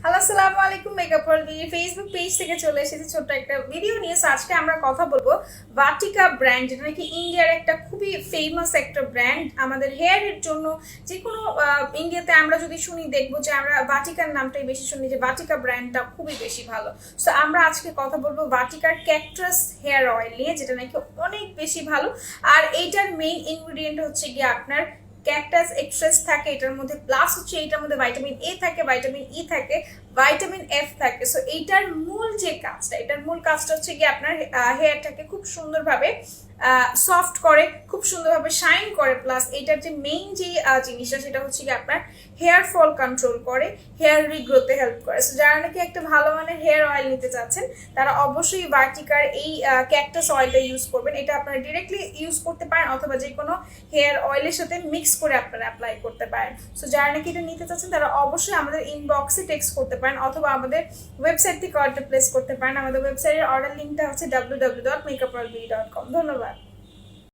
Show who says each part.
Speaker 1: Hello, আসসালামু আলাইকুম। Makeup world Facebook page থেকে চলে এসেছি ছোট্ট একটা ভিডিও নিয়ে। আজকে আমরা কথা বলবো ভাটিকা ব্র্যান্ড, যেটা নাকি ইন্ডিয়ার একটা খুবই ফেমাস একটা ব্র্যান্ড আমাদের হেয়ারের জন্য। যে কোনো ইন্ডিয়াতে আমরা যদি শুনি দেখবো যে আমরা ভাটিকার নামটাই বেশি শুনি, যে ভাটিকা ব্র্যান্ডটা খুবই বেশি ভালো। সো আমরা আজকে কথা বলবো ভাটিকার ক্যাকটাস হেয়ার অয়েল নিয়ে, যেটা নাকি অনেক বেশি ভালো। আর এইটার মেইন ইনগ্রিডিয়েন্ট হচ্ছে গিয়ে আপনার ক্যাকটাস এক্সট্রাক্ট থাকে এটার মধ্যে, প্লাস হচ্ছে এটার মধ্যে ভাইটামিন এ থাকে, ভাইটামিন ই থাকে, ভাইটামিন এফ থাকে। সো এইটার মূল যে কাজটা, এটার মূল কাজটা হচ্ছে কি আপনার হেয়ারটাকে খুব সুন্দরভাবে সফট করে, খুব সুন্দরভাবে শাইন করে। প্লাস এইটার যে মেইন যে জিনিসটা সেটা হচ্ছে কি আপনার হেয়ার ফল কন্ট্রোল করে, হেয়ার রিগ্রোথে হেল্প করে। সো যারা নাকি একটা ভালো মানের হেয়ার অয়েল নিতে চাচ্ছেন তারা অবশ্যই ভাটিকার এই ক্যাকটাস অয়েলটা ইউজ করবেন। এটা আপনারা ডিরেক্টলি ইউজ করতে পারেন অথবা যে কোনো হেয়ার অয়েলের সাথে মিক্স করে আপনারা অ্যাপ্লাই করতে পারেন। সো যারা নাকি এটা নিতে চাচ্ছেন তারা অবশ্যই আমাদের ইনবক্সে টেক্সট করতে পারেন অথবা আমাদের ওয়েবসাইট থেকে অর্ডার প্লেস করতে পারেন। আমাদের ওয়েবসাইটের অর্ডার লিঙ্কটা হচ্ছে www.makeupworldbeauty.com। ধন্যবাদ।